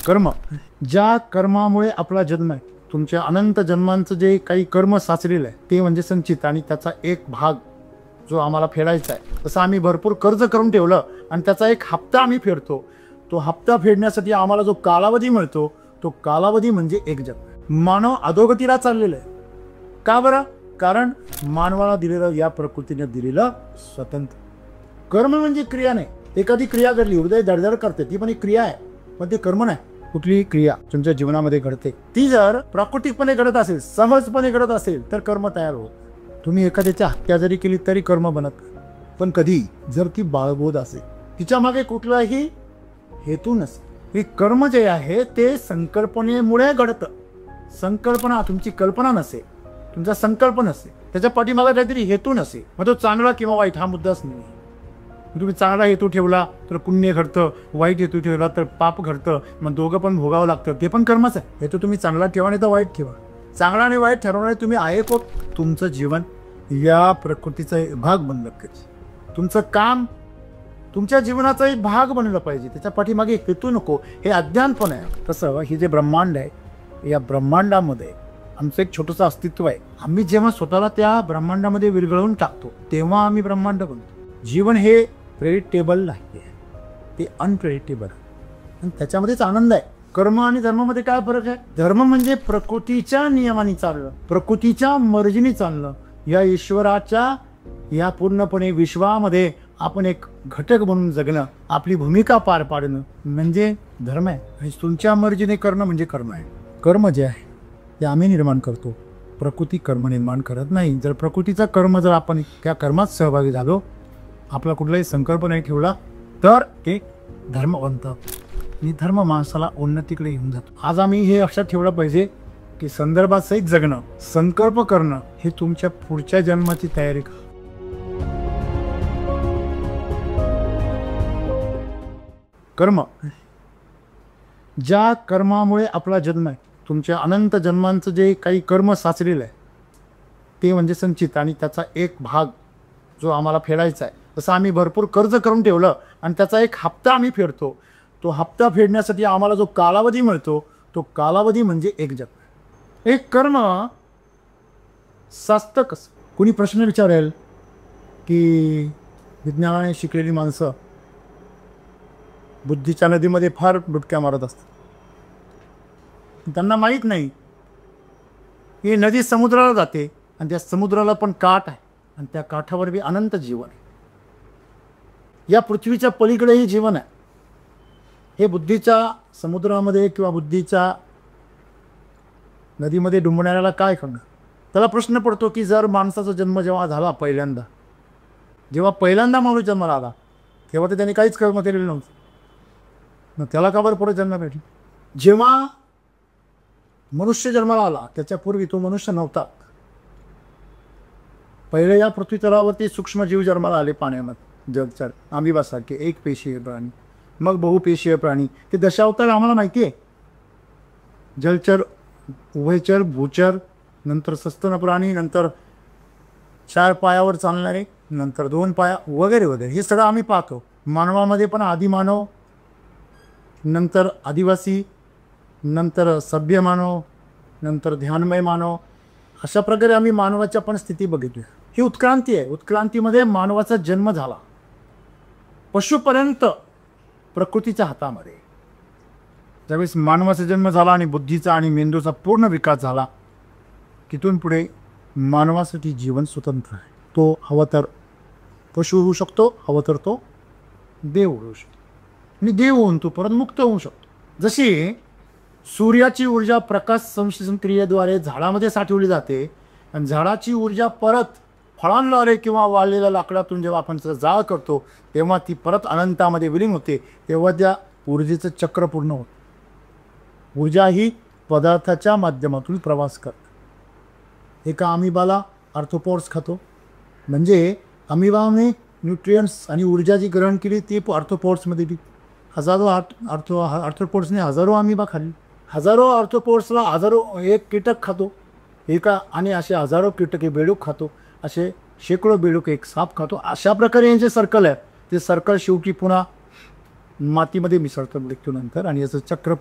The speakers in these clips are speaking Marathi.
कर्म, ज्या कर्मामुळे आपला जन्म आहे, तुमच्या अनंत जन्मांचं जे काही कर्म साचलेलं आहे ते म्हणजे संचित, आणि त्याचा एक भाग जो आम्हाला फेडायचा आहे. तसं आम्ही भरपूर कर्ज करून ठेवलं आणि त्याचा एक हप्ता आम्ही फेडतो. तो हप्ता फेडण्यासाठी आम्हाला जो कालावधी मिळतो तो कालावधी म्हणजे एक जन्म. मानव अधोगतीला चाललेला आहे. का बरं? कारण मानवाला दिलेलं, या प्रकृतीने दिलेलं स्वतंत्र. कर्म म्हणजे क्रिया नाही. एखादी क्रिया घडली, हृदय धडधड करते, ती पण एक क्रिया आहे, पण ते कर्म नाही. कुठलीही क्रिया तुमच्या जीवनामध्ये घडते, ती जर प्राकृतिकपणे घडत असेल, सहजपणे घडत असेल, तर कर्म तयार होत. तुम्ही एखाद्याची हत्या जरी केली तरी कर्म बनत. पण कधी जर ती बाळबोध असेल, तिच्या मागे कुठलाही हेतू नसेल, हे कर्म जे आहे ते संकल्पनेमुळे घडतं. संकल्पना, तुमची कल्पना नसेल, तुमचा संकल्प नसेल, त्याच्या पाठीमागे काहीतरी हेतू नसेल, मग तो चांगला किंवा वाईट हा मुद्दाच नाही. तुम्ही चांगला हेतू ठेवला तर पुण्य घडतं, वाईट हेतू ठेवला तर पाप घडतं, मग दोघं पण भोगावं लागतं. ते पण कर्मच आहे. हेतू तुम्ही चांगला ठेवा नाही तर वाईट ठेवा. चांगला आणि वाईट ठरवणारे तुम्ही आहे. कोण? तुमचं जीवन या प्रकृतीचा एक भाग बनलं पाहिजे. तुमचं काम तुमच्या जीवनाचा एक भाग बनलं पाहिजे. त्याच्या पाठीमागे हेतू नको. हे अज्ञानपण आहे. तसं हे जे ब्रह्मांड आहे, या ब्रह्मांडामध्ये आमचं एक छोटंसं अस्तित्व आहे. आम्ही जेव्हा स्वतःला त्या ब्रह्मांडामध्ये विरघळवून टाकतो तेव्हा आम्ही ब्रह्मांड बनतो. जीवन हे प्रेडिक्टेबल नाही, ते अनप्रेडिक्टेबल आहे आणि त्याच्यामध्येच आनंद आहे. कर्म आणि धर्मामध्ये काय फरक आहे? धर्म म्हणजे प्रकृतीच्या नियमाने चालणं, प्रकृतीच्या मर्जीने चालणं. या ईश्वराच्या या पूर्णपणे विश्वामध्ये आपण एक घटक म्हणून जगणं, आपली भूमिका पार पाडणं म्हणजे धर्म आहे. आणि तुमच्या मर्जीने करणं म्हणजे कर्म आहे. कर्म जे आहे ते आम्ही निर्माण करतो, प्रकृती कर्म निर्माण करत नाही. जर प्रकृतीचा कर्म जर आपण त्या कर्मात सहभागी झालो, आपला कुठलाही संकल्प नाही ठेवला, तर ते धर्म बनतं आणि धर्म माणसाला उन्नतीकडे घेऊन जातो. आज आम्ही हे लक्षात ठेवलं पाहिजे की संदर्भात सहित जगणं, संकल्प करणं हे तुमच्या पुढच्या जन्माची तयारी करा. कर्म, ज्या कर्मामुळे आपला जन्म आहे, तुमच्या अनंत जन्मांचं जे काही कर्म साचलेलं आहे ते म्हणजे संचित, आणि त्याचा एक भाग जो आम्हाला फेडायचा आहे. तसं आम्ही भरपूर कर्ज करून ठेवलं आणि त्याचा एक हप्ता आम्ही फेडतो. तो हप्ता फेडण्यासाठी आम्हाला जो कालावधी मिळतो तो कालावधी म्हणजे एक जन्म. एक कर्म साचतं कसं? कुणी प्रश्न विचारेल की विज्ञानाने शिकलेली माणसं बुद्धीच्या नदीमध्ये फार डुबक्या मारत असतात. त्यांना माहीत नाही की नदी समुद्राला जाते आणि त्या समुद्राला पण काठ आहे आणि त्या काठावर बी अनंत जीवन आहे. या पृथ्वीच्या पलीकडेही जीवन आहे. हे बुद्धीच्या समुद्रामध्ये किंवा बुद्धीच्या नदीमध्ये डुंबणाऱ्याला काय करणार? त्याला प्रश्न पडतो की जर माणसाचा जन्म जेव्हा झाला पहिल्यांदा, जेव्हा पहिल्यांदा माणूस जन्माला आला तेव्हा तर त्याने काहीच कर्म केलेलं नव्हतं, मग त्याला का बरं परत जन्म भेटला? जेव्हा मनुष्य जन्माला आला त्याच्यापूर्वी तो मनुष्य नव्हता. पहिले या पृथ्वी तलावरती सूक्ष्म जीव जन्माला आले पाण्यामध्ये, जलचर, आंबीबासारखे एक पेशीय प्राणी, मग बहुपेशीय प्राणी. ते दशावतार आम्हाला माहिती आहे. जलचर, उभयचर, भूचर, नंतर सस्तन प्राणी, नंतर 4 पायावर चालणारे, नंतर 2 पाया वगैरे वगैरे. हे सगळं आम्ही पाहतो. मानवामध्ये पण आदिमानव, नंतर आदिवासी, नंतर सभ्य मानव, नंतर ध्यानमय मानव, अशा प्रकारे आम्ही मानवाच्या पण स्थिती बघितली. ही उत्क्रांती आहे. उत्क्रांतीमध्ये मानवाचा जन्म झाला. पशुपर्यंत प्रकृतीच्या हातामध्ये. ज्यावेळेस मानवाचा जन्म झाला आणि बुद्धीचा आणि मेंदूचा पूर्ण विकास झाला, तिथून पुढे मानवासाठी जीवन स्वतंत्र आहे. तो हवा तर पशु होऊ शकतो, हवा तर तो देव होऊ शकतो, आणि देव होऊन तो परत मुक्त होऊ शकतो. जशी सूर्याची ऊर्जा प्रकाश संश्लेषण क्रियेद्वारे झाडामध्ये साठवली जाते आणि झाडाची ऊर्जा परत फळांद्वारे किंवा वाळलेल्या लाकडातून जेव्हा आपण जाळ करतो तेव्हा ती परत अनंतामध्ये विलीन होते, तेव्हा त्या ऊर्जेचं चक्र पूर्ण होतं. ऊर्जा ही पदार्थाच्या माध्यमातून प्रवास करते. एका अमिबाला आर्थ्रोपोड्स खातो, म्हणजे अमिबाने न्यूट्रियंट्स आणि ऊर्जा जी ग्रहण केली ती आर्थ्रोपोड्समध्ये ती हजारो आर्थ्रोपोड्सने हजारो अमिबा खाल्ली. हजारो आर्थ्रोपोड्सला हजारो एक कीटक खातो एका, आणि असे हजारो कीटक हे बेडूक खातो, असे शेकडो बेडूक एक साप खातो. अशा प्रकारे यांचे सर्कल आहे. ते सर्कल शेवटी पुन्हा मातीमध्ये मिसळतं मृत्यूनंतर, आणि याचं चक्र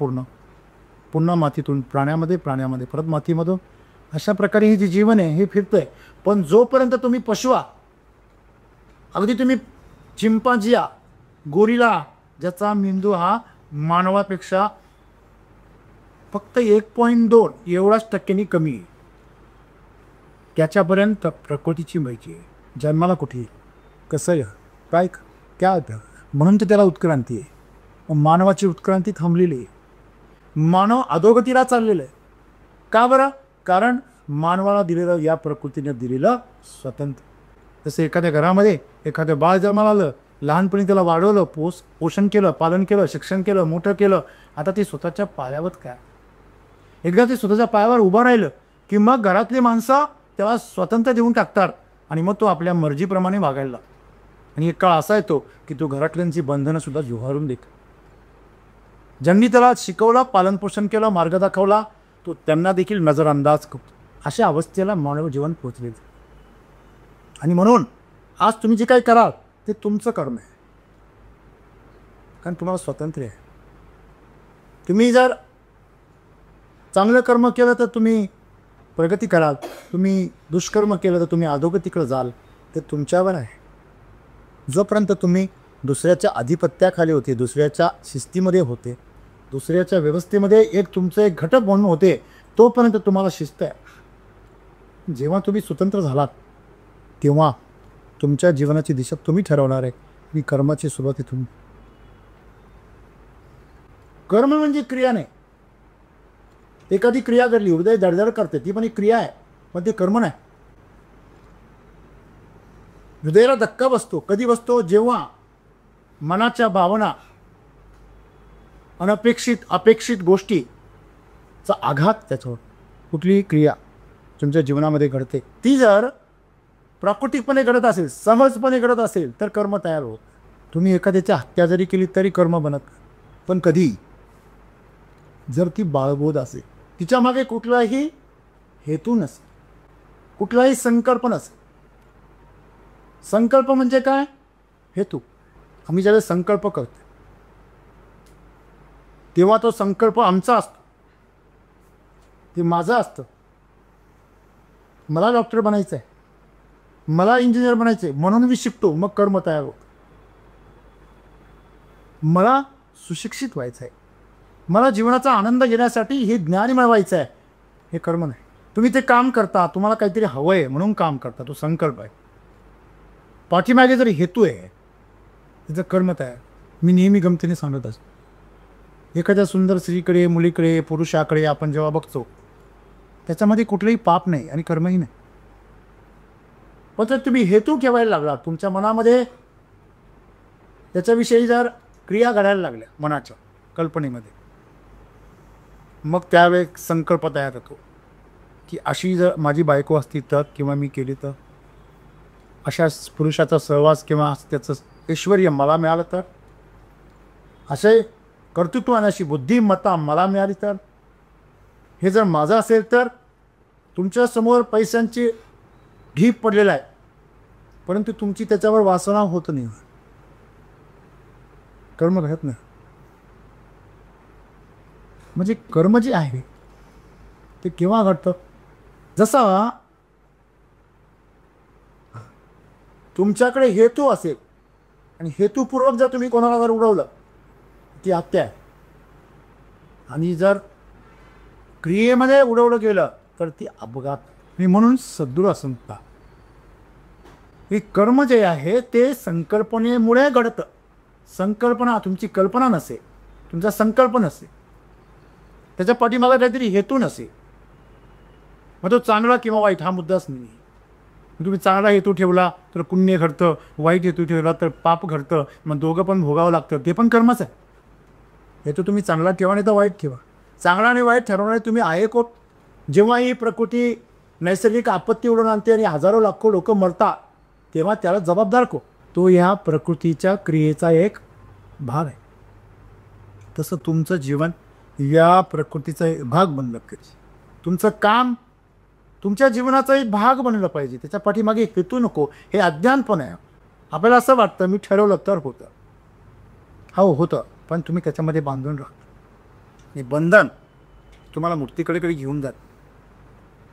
पुन्हा मातीतून प्राण्यामध्ये, प्राण्यामध्ये परत मातीमधून, अशा प्रकारे हे जे जीवन आहे हे फिरतंय. पण जोपर्यंत तुम्ही पशु आहात, अगदी तुम्ही चिंपांझी, गोरिला, ज्याचा मेंदू हा मानवापेक्षा फक्त 1.2 एवढाच टक्क्यांनी कमी आहे, त्याच्यापर्यंत प्रकृतीची माहिती आहे. जन्माला कुठे, कसं आहे, काय काय, म्हणून तर त्याला उत्क्रांती आहे. मानवाची उत्क्रांती थांबलेली आहे. मानव अधोगतीला चाललेला आहे. का बरं? कारण मानवाला दिलेलं, या प्रकृतीने दिलेलं स्वातंत्र्य. जसं एखाद्या घरामध्ये एखादं बाळ जन्माला आलं, लहानपणी त्याला वाढवलं, पोषण केलं, पालन केलं, शिक्षण केलं, मोठं केलं. आता ते स्वतःच्या पायावर काय, एकदा ते स्वतःच्या पायावर उभं राहिलं की मग घरातली माणसं त्याला स्वातंत्र्य देऊन टाकतात, आणि मग तो आपल्या मर्जीप्रमाणे वागायला लागतो. आणि एक काळ असा येतो की तो घरातल्यांची बंधनंसुद्धा जुहारून देतो. ज्यांनी त्याला शिकवलं, पालनपोषण केलं, मार्ग दाखवला, तो त्यांना देखील नजरअंदाज करतो. अशा अवस्थेला मानव जीवन पोचले. आणि म्हणून आज तुम्ही जे काही कराल ते तुमचं कर्म आहे, कारण तुम्हाला स्वातंत्र्य आहे. तुम्ही जर चांगलं कर्म केलं तर तुम्ही प्रगती कराल, तुम्ही दुष्कर्म केलं तर तुम्ही अधोगतीकडे जाल. ते तुमच्यावर आहे. जोपर्यंत तुम्ही दुसऱ्याच्या आधिपत्याखाली होते, दुसऱ्याच्या शिस्तीमध्ये होते, दुसऱ्याच्या व्यवस्थेमध्ये तुमचं एक घटक म्हणून होते, तोपर्यंत तुम्हाला शिस्त आहे. जेव्हा तुम्ही स्वतंत्र झालात तेव्हा तुमच्या जीवनाची दिशा तुम्ही ठरवणार आहे. ही कर्माची सुरुवात इथून. कर्म म्हणजे क्रिया नाही. एखादी क्रिया घडली, हृदय धडधड करते, ती पण एक क्रिया आहे, पण ते कर्म नाही. हृदयाला धक्का बसतो, कधी बसतो? जेव्हा मनाच्या भावना, अपेक्षित गोष्टीचा आघात, त्याच्यावर कुठलीही क्रिया तुमच्या जीवनामध्ये घडते, ती जर प्राकृतिकपणे घडत असेल, सहजपणे घडत असेल, तर कर्म तयार होत. तुम्ही एखाद्याची हत्या जरी केली तरी कर्म बनत. पण कधी जर ती बाळबोध असेल, तिच्या मागे कुठलाही हेतू नसेल, कुठलाही संकल्प नसेल. संकल्प म्हणजे काय? हेतू. आम्ही ज्यावेळेस संकल्प करतो तेव्हा तो संकल्प आमचा असतो, ते माझं असतं. मला डॉक्टर बनायचं आहे, मला इंजिनियर बनायचं आहे, म्हणून मी शिकतो, मग कर्म तयार होतं. मला सुशिक्षित व्हायचं आहे, मला जीवनाचा आनंद घेण्यासाठी हे ज्ञान मिळवायचं आहे, हे कर्म नाही. तुम्ही ते काम करता, तुम्हाला काहीतरी हवं आहे म्हणून काम करता, तो संकल्प आहे. पाठीमागे जरी हेतू आहे, त्याचं कर्म तयार. मी नेहमी गमतीने सांगत असतो, एखाद्या सुंदर स्त्रीकडे, मुलीकडे, पुरुषाकडे आपण जेव्हा बघतो, त्याच्यामध्ये कुठलंही पाप नाही आणि कर्मही नाही. पण जर तुम्ही हेतू ठेवायला लागला तुमच्या मनामध्ये, त्याच्याविषयी जर क्रिया घडायला लागल्या मनाच्या कल्पनेमध्ये, मग त्यावेळेस संकल्प तयार होतो की अशी जर माझी बायको असती तर, किंवा मी केली तर, अशा पुरुषाचा सहवास किंवा त्याचं ऐश्वर्य मला मिळालं तर, असे कर्तृत्व आणि अशी बुद्धिमत्ता मला मिळाली तर, हे जर माझं असेल तर, तुमच्यासमोर पैशांची ढीप पडलेला आहे, परंतु तुमची त्याच्यावर वासना होत नाही, कर्म घडत नाही. म्हणजे कर्म जे आहे ते केव्हा घडतं? जसा तुमच्याकडे हेतू असेल आणि हेतुपूर्वक जर तुम्ही कोणाला जर उडवलं, ती हत्या आहे. आणि जर क्रियेमध्ये उडवलं गेलं तर ती अपघात. म्हणून सद्गुरू असं म्हणतात, हे कर्म जे आहे ते संकल्पनेमुळे घडतं. संकल्पना, तुमची कल्पना नसेल, तुमचा संकल्प नसेल, त्याच्या पाठीमागे काहीतरी हेतू नसेल, मग तो चांगला किंवा वाईट हा मुद्दाच नाही. तुम्ही चांगला हेतू ठेवला तर पुण्य घडतं, वाईट हेतू ठेवला तर पाप घडतं, मग दोघं पण भोगावं लागतं, ते पण कर्मच आहे. हेतू तुम्ही चांगला ठेवा नाही तर वाईट ठेवा. चांगला आणि वाईट ठरवणारे तुम्ही आहे कोण? जेव्हा ही प्रकृती नैसर्गिक आपत्ती उडून आणते आणि हजारो लाखो लोक मरतात, तेव्हा त्याला जबाबदार को? तो ह्या प्रकृतीच्या क्रियेचा एक भाग आहे. तसं तुमचं जीवन या प्रकृतीचा एक भाग बनलं पाहिजे. तुमचं काम तुमच्या जीवनाचा एक भाग बनलं पाहिजे. त्याच्या पाठीमागे हेतू नको, हे अज्ञानपण आहे. आपल्याला असं वाटतं मी ठरवलं तर होतं. हो होतं, पण तुम्ही त्याच्यामध्ये बांधून राहा. हे बंधन तुम्हाला मुक्तीकडे घेऊन जात.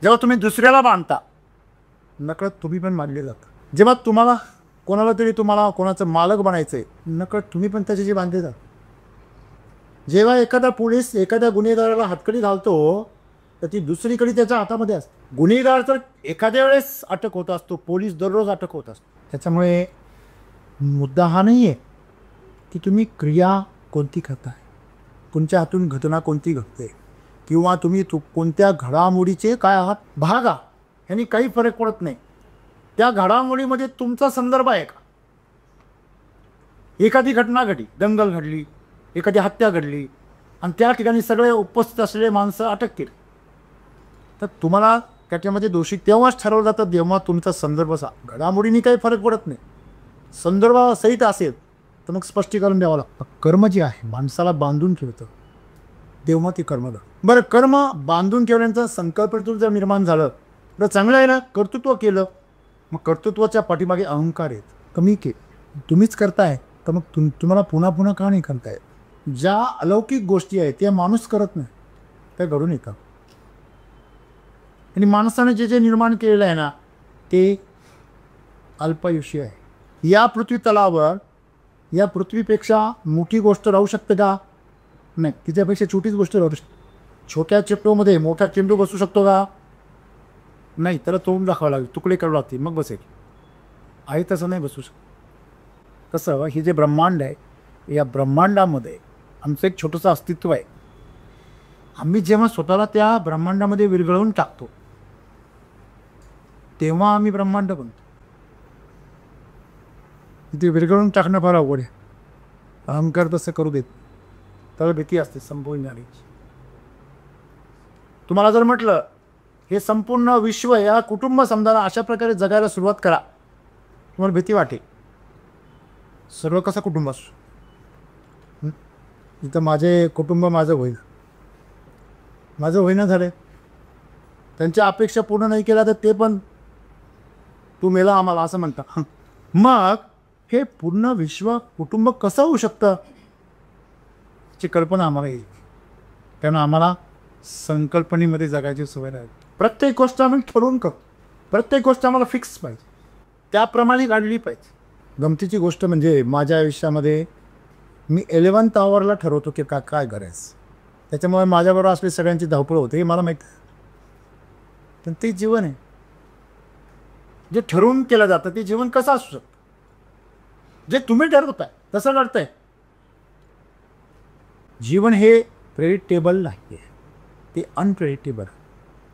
जेव्हा तुम्ही दुसऱ्याला बांधता, नकळत तुम्ही पण मानले जाता. जेव्हा तुम्हाला कोणाला तरी तुम्हाला कोणाचं मालक बनायचं आहे, नकळत तुम्ही पण त्याच्याशी बांधले जाता. जेव्हा एखादा पोलीस एखाद्या गुन्हेगाराला हातकडी घालतो, तर ती दुसरीकडे त्याच्या हातामध्ये असते. गुन्हेगार तर एखाद्या वेळेस अटक होत असतो, पोलीस दररोज अटक होत असतो. त्याच्यामुळे मुद्दा हा नाही आहे की तुम्ही क्रिया कोणती करताय, तुमच्या हातून घटना कोणती घडते, किंवा तुम्ही कोणत्या घडामोडीचे काय आहात भाग आहात, ह्यांनी काही फरक पडत नाही. त्या घडामोडीमध्ये तुमचा संदर्भ आहे का? एखादी घटना घडली, दंगल घडली, एखादी हत्या घडली आणि त्या ठिकाणी सगळे उपस्थित असलेले माणसं अटक केली, तर तुम्हाला त्याच्यामध्ये दोषी तेव्हाच ठरवलं जातं जेव्हा तुमचा संदर्भ घडामोडीने काही फरक पडत नाही. संदर्भ सहित असेल तर मग स्पष्टीकरण द्यावं लागतं. कर्म जे आहे माणसाला बांधून ठेवतं, तेव्हा ती कर्म घडतं. बरं, कर्म बांधून ठेवल्यानंतर संकल्पातून जर निर्माण झालं तर चांगलं आहे ना. कर्तृत्व केलं, मग कर्तृत्वाच्या पाठीमागे अहंकार आहेत, कमी के तुम्हीच करताय, तर मग तुम्हाला पुन्हा पुन्हा का नाही करताय? ज्या अलौकिक गोष्टी आहेत त्या माणूस करत नाही, त्या घडून येतात. आणि माणसाने जे जे निर्माण केलेलं आहे ना, ते अल्पायुष्य आहे. या पृथ्वी तलावर या पृथ्वीपेक्षा मोठी गोष्ट राहू शकते का? नाही, तिच्यापेक्षा छोटीच गोष्ट राहू शकते. छोट्या चेंडूमध्ये मोठा चेंडू बसू शकतो का? नाही, त्याला तोडून दाखवावं लागेल, तुकडे करावे लागतील, मग बसेल. आहे तसं नाही बसू शकत. तसं हे जे ब्रह्मांड आहे, या ब्रह्मांडामध्ये आमचं एक छोटंसं अस्तित्व आहे. आम्ही जेव्हा स्वतःला त्या ब्रह्मांडामध्ये विरघळवून टाकतो, तेव्हा आम्ही ब्रह्मांड बनतो. ते विरघळून टाकणं फार अवघड आहे. अहंकार तसं करू देत, त्याला भीती असते संपवणारी. तुम्हाला जर म्हटलं हे संपूर्ण विश्व या कुटुंब समजायला अशा प्रकारे जगायला सुरुवात करा, तुम्हाला भीती वाटेल. सर्व कसा कुटुंब असो, इथं माझे कुटुंब माझं होईना झाले, त्यांच्या अपेक्षा पूर्ण नाही केल्या तर ते पण तू मेला आम्हाला असं म्हणता. मग हे पूर्ण विश्व कुटुंब कसं होऊ शकतं याची कल्पना आम्हाला येईल. कारण आम्हाला संकल्पनेमध्ये जगायची सवय नाही. प्रत्येक गोष्ट आम्ही ठरवून करतो, प्रत्येक गोष्ट आम्हाला फिक्स पाहिजे, त्याप्रमाणे काढली पाहिजे. गमतीची गोष्ट म्हणजे माझ्या आयुष्यामध्ये मी 11th आवरला ठरवतो की काय करायचं. त्याच्यामुळे माझ्याबरोबर असले सगळ्यांची धावपळ होते हे मला माहीत आहे. पण ते जीवन आहे जे ठरवून केलं जातं. ते जीवन कसं असू शकतं? जे तुम्ही ठरवताय तसं घडतंय. जीवन हे प्रेडिक्टेबल नाही आहे, ते अनप्रेडिक्टेबल आहे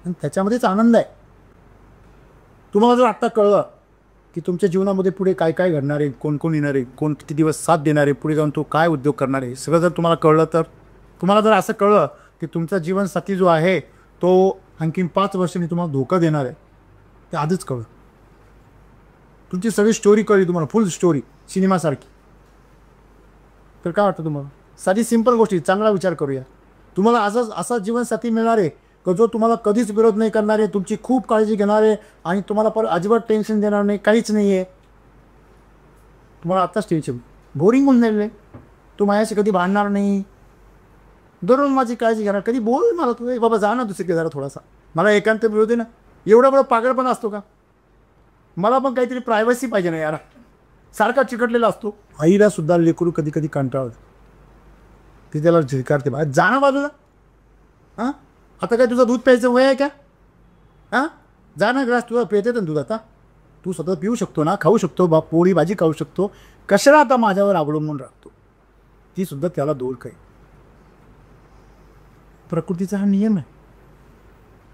आणि त्याच्यामध्येच आनंद आहे. तुम्हाला जर आत्ता कळलं की तुमच्या जीवनामध्ये पुढे काय काय घडणार आहे, कोण कोण येणार आहे, कोण किती दिवस साथ देणार आहे, पुढे जाऊन तो काय उद्योग करणार आहे, सगळं जर तुम्हाला कळलं, तर तुम्हाला जर असं कळलं की तुमचा जीवनसाथी जो आहे तो आणखीन 5 वर्षांनी तुम्हाला धोका देणार आहे, ते आधीच कळलं. तुमची सगळी स्टोरी कळली तुम्हाला, फुल स्टोरी सिनेमासारखी. तर काय वाटतं तुम्हाला? साधी सिंपल गोष्टी, चांगला विचार करूया. तुम्हाला असा जीवनसाथी मिळणार आहे का जो तुम्हाला कधीच विरोध नाही करणार आहे, तुमची खूप काळजी घेणार आहे आणि तुम्हाला परत अजिबात टेन्शन देणार नाही, काहीच नाही आहे. तुम्हाला आत्ताच टेन्शन बोरिंग होऊन जाईल. तू माझ्याशी कधी भांडणार नाही, दररोज माझी काळजी घेणार, कधी बोल मला तू बाबा जा ना दुसरीकडे जरा थोडासा, मला एकांत मिळू दे ना. एवढा बडा पागळपणा असतो का? मला पण काहीतरी प्रायव्हसी पाहिजे ना यार. सारखा चिकटलेला असतो. आईला सुद्धा लेकरू कधी कधी कंटाळतं, ती त्याला झिकारते, बाहेर जा ना बाजूला. हां, आता काय तुझं दूध प्यायचं वय आहे का? हां, जा ना, ग्लास तुला पिता ना दूध. आता तू स्वतः पिऊ शकतो ना, खाऊ शकतो, पोळी भाजी खाऊ शकतो, कशाला आता माझ्यावर अवलंबून राहतो? ती सुद्धा त्याला दूर काही. प्रकृतीचा हा नियम आहे.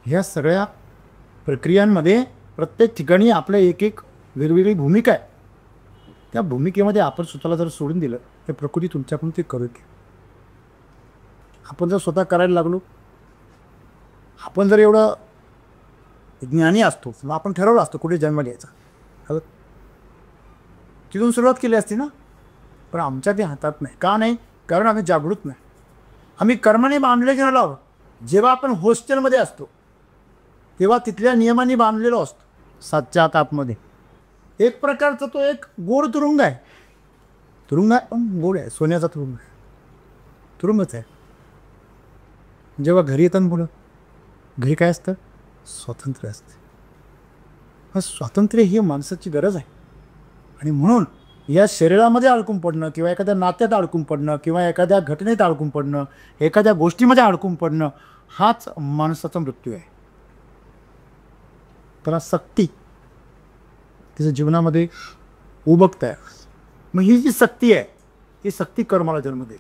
ह्या सगळ्या प्रक्रियांमध्ये प्रत्येक ठिकाणी आपल्या एक एक वेगवेगळी भूमिका आहे. त्या भूमिकेमध्ये आपण स्वतःला जर सोडून दिलं तर प्रकृती तुमच्याकडून ते करू. आपण जर स्वतः करायला लागलो, आपण जर एवढं ज्ञानी असतो, मग आपण ठरवलं असतं कुठे जन्म घ्यायचा, तिथून सुरुवात केली असती ना. पण आमच्या ते हातात नाही. का नाही? कारण आम्ही जागृत नाही. आम्ही कर्माने बांधले गेलेलो आहोत. जेव्हा आपण हॉस्टेलमध्ये असतो तेव्हा तिथल्या नियमांनी बांधलेलो असतो. 7च्या आत आतमध्ये एक प्रकारचा तो एक गोड तुरुंग आहे. तुरुंग आहे पण गोड आहे, सोन्याचा तुरुंग आहे, तुरुंगच आहे. जेव्हा घरी येतात मुलं, घरी काय असतं? स्वातंत्र्य असते. हा स्वातंत्र्य ही माणसाची गरज आहे. आणि म्हणून या शरीरामध्ये अडकून पडणं किंवा एखाद्या नात्यात अडकून पडणं किंवा एखाद्या घटनेत अडकून पडणं, एखाद्या गोष्टीमध्ये अडकून पडणं, हाच माणसाचा मृत्यू आहे. त्याला सक्ती तिच्या जीवनामध्ये उबकत आहे. मग ही जी सक्ती आहे ती सक्ती कर्माला जन्म देईल.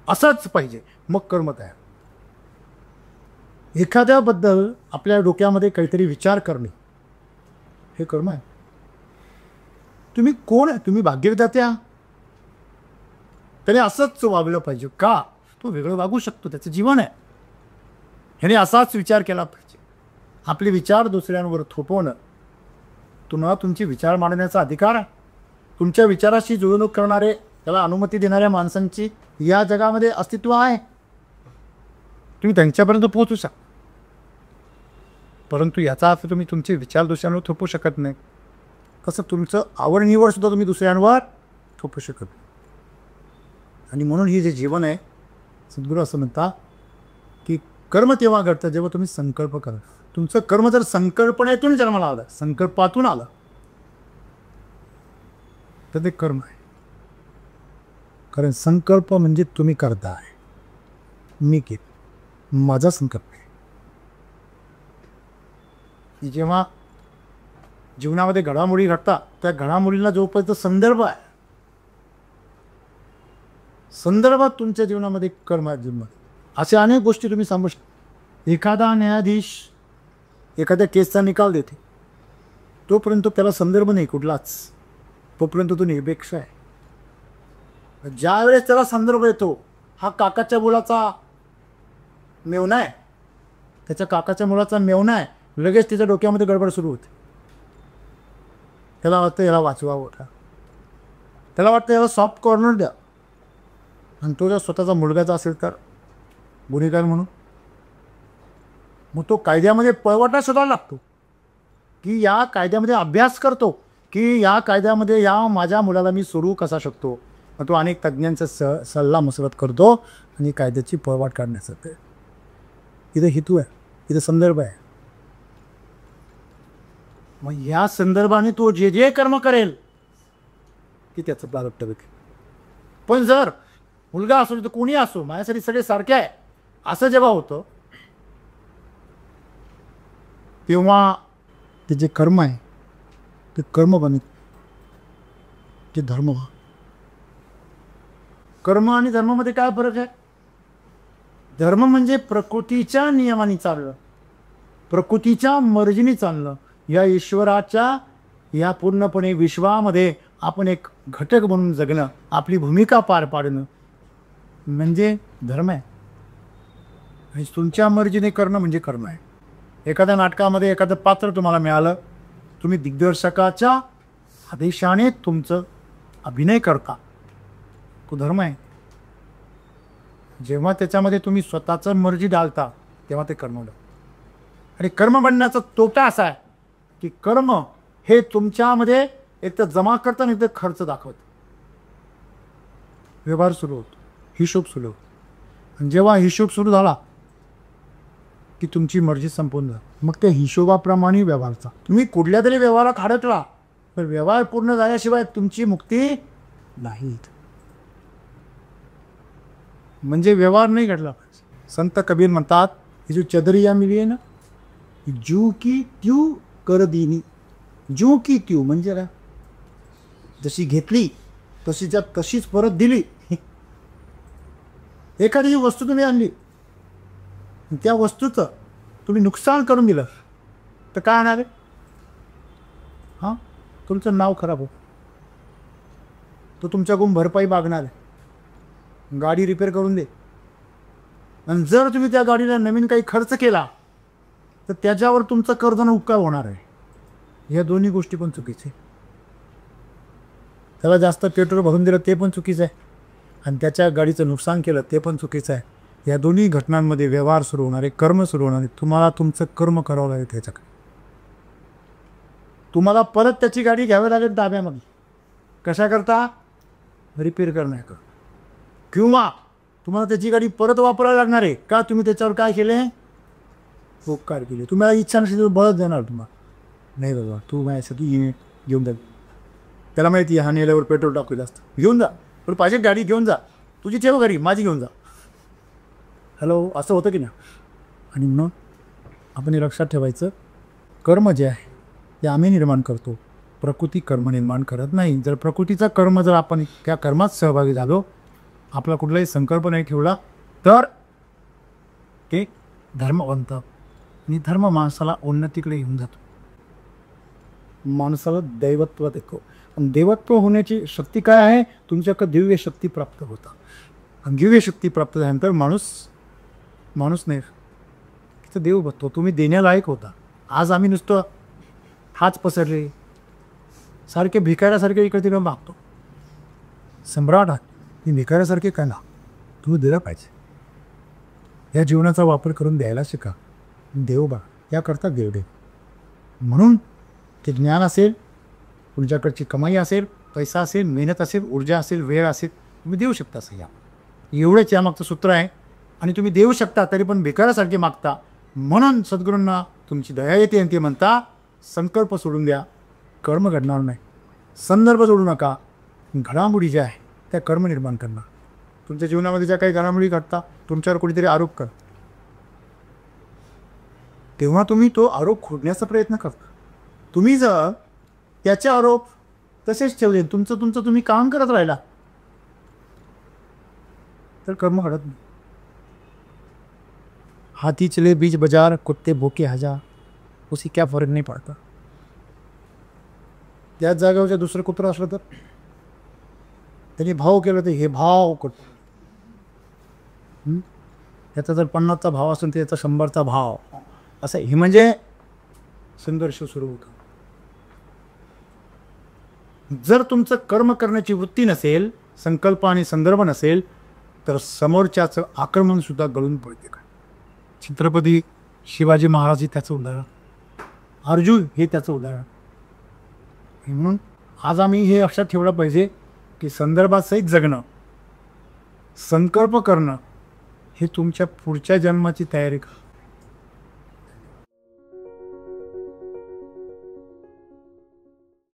असंच पाहिजे, मग कर्म तयार. एखाद्याबद्दल आपल्या डोक्यामध्ये काहीतरी विचार करणे हे कर्म आहे. तुम्ही कोण आहे? तुम्ही भाग्यविधात्या. त्याने असंच वागलं पाहिजे का? तो वेगळं वागू शकतो, त्याचं जीवन आहे. ह्याने असाच विचार केला पाहिजे. आपले विचार दुसऱ्यांवर थोपवणं, तुम्हाला तुमचे विचार मांडण्याचा अधिकार आहे. तुमच्या विचाराशी जुळवणूक करणारे, त्याला अनुमती देणाऱ्या माणसांची या जगामध्ये अस्तित्व आहे. तुम्ही त्यांच्यापर्यंत पोहोचू शकता. परंतु याचा अर्थ तुम्ही तुमचे विचार दुसऱ्यांवर थोपवू शकत नाही. कसं तुमचं आवड निवड सुद्धा तुम्ही दुसऱ्यांवर थोपू शकत नाही. आणि म्हणून ही जे जीवन आहे, सद्गुरू असं म्हणता की कर्म तेव्हा घडतं जेव्हा तुम्ही संकल्प करा. तुमचं कर्म जर संकल्पनेतून जन्माला आलं, संकल्पातून आलं, तर ते कर्म आहे. कारण संकल्प म्हणजे तुम्ही करताय, मी केलं, माझा संकल्प आहे. जेव्हा जीवनामध्ये घडामोडी घडतात, त्या घडामोडीला जोपर्यंत संदर्भ आहे, संदर्भात तुमच्या जीवनामध्ये कर्म आहे. जीवनामध्ये अशा अनेक गोष्टी तुम्ही सांगू शकता. एखादा न्यायाधीश एखाद्या केसचा निकाल देते, तोपर्यंत त्याला संदर्भ नाही कुठलाच, तोपर्यंत तो निरपेक्ष आहे. ज्या वेळेस त्याला संदर्भ येतो, हा काकाच्या मुलाचा मेवना आहे, त्याच्या काकाच्या मुलाचा मेवना आहे, लगेच त्याच्या डोक्यामध्ये गडबड सुरू होते. त्याला वाटतं याला वाचवावं का, त्याला वाटतं याला सॉफ्ट कॉर्नर द्या. आणि तो जर स्वतःचा मुलगाचा असेल तर गुन्हेगार म्हणून, मग तो कायद्यामध्ये पळवाटा शोधायला लागतो, की या कायद्यामध्ये अभ्यास करतो, की या कायद्यामध्ये या माझ्या मुलाला मी सोडवू कसा शकतो. मग तो अनेक तज्ज्ञांचा सल्ला मसलत करतो आणि कायद्याची पळवाट काढण्यासाठी. इथं हेतू आहे, इथं संदर्भ आहे. मग या संदर्भाने तो जे जे कर्म करेल की त्याचं प्रारब्ध बघेल. पण जर मुलगा असो तर कोणी असो, माझ्यासाठी सगळे सारखे आहे असं जेव्हा होतं, तेव्हा ते जे कर्म आहे ते कर्म बने, ते धर्म. कर्म आणि धर्मामध्ये काय फरक आहे? धर्म म्हणजे प्रकृतीच्या नियमाने चालणं, प्रकृतीच्या मर्जीने चालणं. या ईश्वराच्या या पूर्णपणे विश्वामध्ये आपण एक घटक म्हणून जगणं, आपली भूमिका पार पाडणं म्हणजे धर्म आहे. आणि तुमच्या मर्जीने करणं म्हणजे कर्म आहे. एखाद्या नाटकामध्ये एखादं पात्र तुम्हाला मिळालं, तुम्ही दिग्दर्शकाच्या आदेशाने तुमचं अभिनय करता, तो धर्म आहे. जेव्हा त्याच्यामध्ये तुम्ही स्वतःचं मर्जी डालता तेव्हा ते कर्म होतं. आणि कर्म बनण्याचा तोटा असा आहे की कर्म हे तुमच्यामध्ये एक तर जमा करतं आणि एक तर खर्च दाखवतं. व्यवहार सुरू होतो, हिशोब सुरू होतो. आणि जेव्हा हिशोब सुरू झाला की तुमची मर्जी संपून जा, मग त्या हिशोबाप्रमाणे व्यवहारचा. तुम्ही कुठल्या तरी व्यवहारात अडकला तर व्यवहार पूर्ण झाल्याशिवाय तुमची मुक्ती नाही. म्हणजे व्यवहार नाही घडला पाहिजे. संत कबीर म्हणतात, ही जो चदरिया मिली आहे ना, जू की त्यू कर दिनी. जू की त्यू म्हणजे काय? जशी घेतली तशीच्या तशीच परत दिली. एखादी वस्तू तुम्ही आणली, त्या वस्तूचं तुम्ही नुकसान करून दिलं तर काय होणार आहे? हां, तुमचं नाव खराब हो, तो तुमच्याकडून भरपाई मागणार आहे. गाडी रिपेअर करून दे. आणि जर तुम्ही त्या गाडीला नवीन काही खर्च केला तर त्याच्यावर तुमचं कर्जानं उपकार होणार आहे. ह्या दोन्ही गोष्टी पण चुकीचे. त्याला जास्त पेट्रोल भरून दिलं ते पण चुकीचं आहे, आणि त्याच्या गाडीचं नुकसान केलं ते पण चुकीचं आहे. या दोन्ही घटनांमध्ये व्यवहार सुरू होणारे, कर्म सुरू होणारे. तुम्हाला तुमचं कर्म करावं लागेल. त्याच्याकडे तुम्हाला परत त्याची गाडी घ्यावी लागेल ताब्यामध्ये. कशा करता? रिपेअर करणं कर, किंवा तुम्हाला त्याची गाडी परत वापरायला लागणार आहे का, तुम्ही त्याच्यावर काय केले, उपकार केले. तुम्हाला इच्छा नसेल तर बळच देणार तुम्हाला, नाही बाबा तू माझ्यासाठी घेऊन जा. त्याला माहिती आहे हा नेल्यावर पेट्रोल टाकू जास्त, घेऊन जा, पण पाहिजे गाडी घेऊन जा, तुझी ठेव गाडी, माझी घेऊन जा. हॅलो, असं होतं की ना. आणि मग आपण हे लक्षात ठेवायचं, कर्म जे आहे ते आम्ही निर्माण करतो, प्रकृती कर्म निर्माण करत नाही. जर प्रकृतीचा कर्म जर आपण त्या कर्मात सहभागी झालो, आपला कुठलाही संकल्प नाही ठेवला, तर ते धर्म बनतं. आणि धर्म माणसाला उन्नतीकडे घेऊन जातो, माणसाला दैवत्व देतो. आणि देवत्व होण्याची शक्ती काय आहे, तुमच्याकडे दिव्य शक्ती प्राप्त होतं. आणि दिव्य शक्ती प्राप्त झाल्यानंतर माणूस नाही तिथं देव बनतो, तुम्ही देण्यालायक होता. आज आम्ही नुसतं हाच पसरले सारखे भिकाऱ्यासारखे इकडे तिकडे मागतो. सम्राट आहात, मी भिकाऱ्यासारखे काय ना, तुम्ही दिलं पाहिजे. या जीवनाचा वापर करून द्यायला शिका. देव बा याकरता देव दे. म्हणून ते ज्ञान असेल, तुमच्याकडची कमाई असेल, पैसा असेल, मेहनत असेल, ऊर्जा असेल, वेळ असेल, तुम्ही देऊ शकता. असं एवढंच यामागचं सूत्र आहे. आणि तुम्ही देऊ शकता तरी पण भिकाऱ्यासारखे मागता. म्हणून सद्गुरूंना तुमची दया येते आणि ते म्हणता, संकल्प सोडून द्या, कर्म घडणार नाही. संदर्भ सोडू नका, घडामोडी ज्या आहे त्या कर्म निर्माण करणार. तुमच्या जीवनामध्ये ज्या काही घडामोडी घडतात, तुमच्यावर कोणीतरी आरोप कर, तेव्हा तुम्ही तो आरोप खोडण्याचा प्रयत्न करता. तुम्ही जर त्याचे आरोप तसेच ठेवले, तुमचं तुम्ही काम करत राहिला, तर कर्म घडत नाही. हाथी चले बीच बाजार, कुत्ते भोके हजार, उसी क्या फरक नाही पडता. त्याच जागेवरच्या दुसरं कुत्रं असलं तर त्यांनी भाव केलं तर हे भाव करतो. त्याचा जर 50चा भाव असेल तर त्याचा 100चा भाव, असं हे म्हणजे संघर्ष सुरू होतो. जर तुमचं कर्म करण्याची वृत्ती नसेल, संकल्प आणि संदर्भ नसेल, तर समोरच्याचं आक्रमण सुद्धा गळून पडते. काय छत्रपती शिवाजी महाराज हे त्याचं उदाहरण, अर्जुन हे त्याचं उदाहरण. म्हणून आज आम्ही हे लक्षात ठेवलं पाहिजे की संदर्भासहित जगणं, संकल्प करणं हे तुमच्या पुढच्या जन्माची तयारी करा.